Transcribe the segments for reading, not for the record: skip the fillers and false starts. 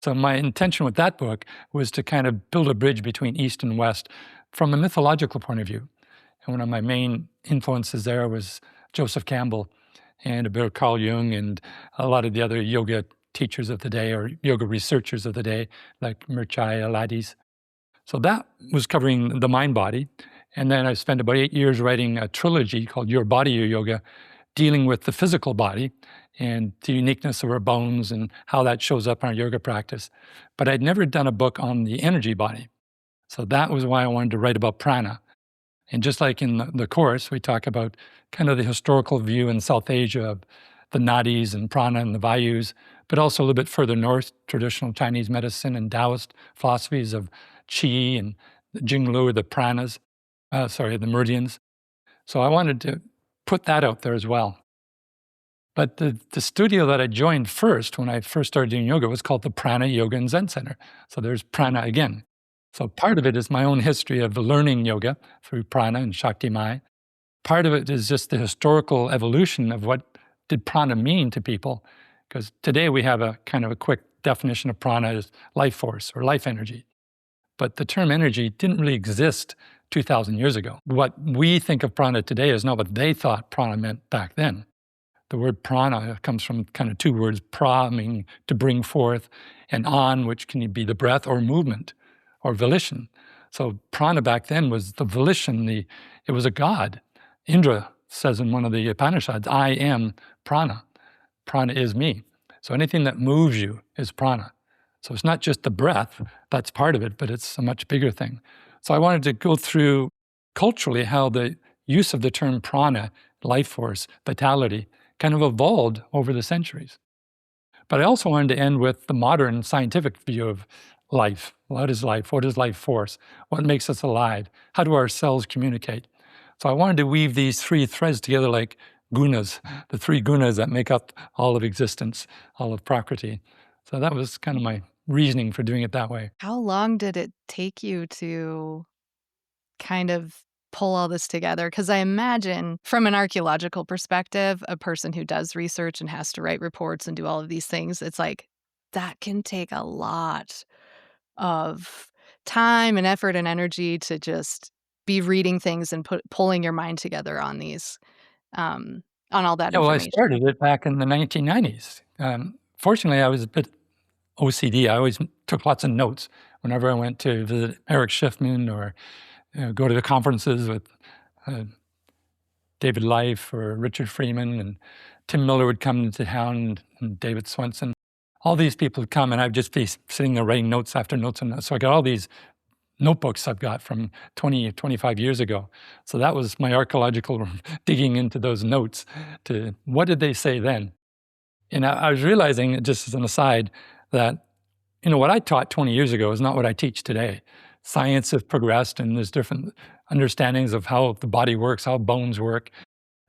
So my intention with that book was to kind of build a bridge between East and West from a mythological point of view. And one of my main influences there was Joseph Campbell and a bit of Carl Jung and a lot of the other yoga teachers of the day or yoga researchers of the day, like Mircea Eliades. So that was covering the mind-body. And then I spent about 8 years writing a trilogy called Your Body, Your Yoga, dealing with the physical body and the uniqueness of our bones and how that shows up in our yoga practice. But I'd never done a book on the energy body. So that was why I wanted to write about prana. And just like in the course, we talk about kind of the historical view in South Asia of the nadis and prana and the vayus, but also a little bit further north, traditional Chinese medicine and Taoist philosophies of qi and the jinglu, the pranas, the meridians. So I wanted to put that out there as well. But the studio that I joined first when I first started doing yoga was called the Prana Yoga and Zen Center. So there's prana again. So part of it is my own history of learning yoga through prana and Shakti Ma. Part of it is just the historical evolution of what did prana mean to people. Because today we have a kind of a quick definition of prana as life force or life energy. But the term energy didn't really exist 2,000 years ago. What we think of prana today is not what they thought prana meant back then. The word prana comes from kind of two words, pra, meaning to bring forth, and an, which can be the breath or movement or volition. So prana back then was the volition, it was a god. Indra says in one of the Upanishads, I am prana. Prana is me. So anything that moves you is prana. So it's not just the breath, that's part of it, but it's a much bigger thing. So I wanted to go through culturally how the use of the term prana, life force, vitality, kind of evolved over the centuries. But I also wanted to end with the modern scientific view of life. What is life? What is life force? What makes us alive? How do our cells communicate? So I wanted to weave these three threads together like gunas, the three gunas that make up all of existence, all of Prakriti. So that was kind of my reasoning for doing it that way. How long did it take you to kind of pull all this together? Because I imagine from an archaeological perspective, a person who does research and has to write reports and do all of these things, it's like that can take a lot of time and effort and energy to just be reading things and pulling your mind together on these, on all that Yeah, well, I information. started it back in the 1990s. Fortunately, I was a bit OCD. I always took lots of notes whenever I went to visit Eric Schiffman or go to the conferences with uh, David Life or Richard Freeman, and Tim Miller would come into town, and David Swenson. All these people would come, and I'd just be sitting there writing notes after notes. And so I got all these notebooks I've got from 20, 25 years ago. So that was my archaeological digging into those notes to what did they say then? And I was realizing, just as an aside, that what I taught 20 years ago is not what I teach today. Science has progressed, and there's different understandings of how the body works, how bones work.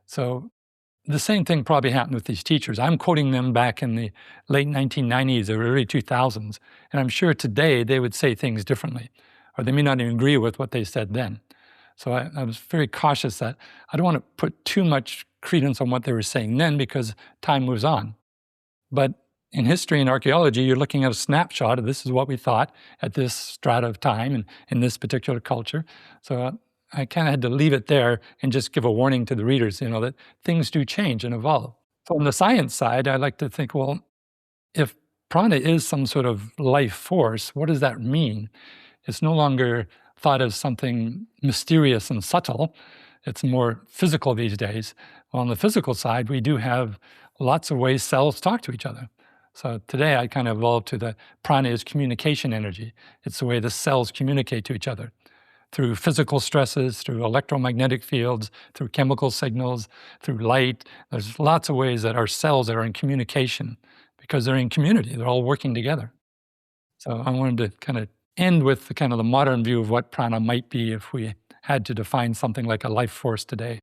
So the same thing probably happened with these teachers. I'm quoting them back in the late 1990s or early 2000s, and I'm sure today they would say things differently, or they may not even agree with what they said then. So I was very cautious that I don't want to put too much credence on what they were saying then because time moves on. But in history and archaeology, you're looking at a snapshot of this is what we thought at this strata of time and in this particular culture. So I kind of had to leave it there and just give a warning to the readers, that things do change and evolve. So on the science side, I like to think, well, if prana is some sort of life force, what does that mean? It's no longer thought as something mysterious and subtle. It's more physical these days. Well, on the physical side, we do have lots of ways cells talk to each other. So today I kind of evolved to the prana is communication energy. It's the way the cells communicate to each other through physical stresses, through electromagnetic fields, through chemical signals, through light. There's lots of ways that our cells are in communication because they're in community. They're all working together. So I wanted to kind of end with the kind of the modern view of what prana might be if we had to define something like a life force today.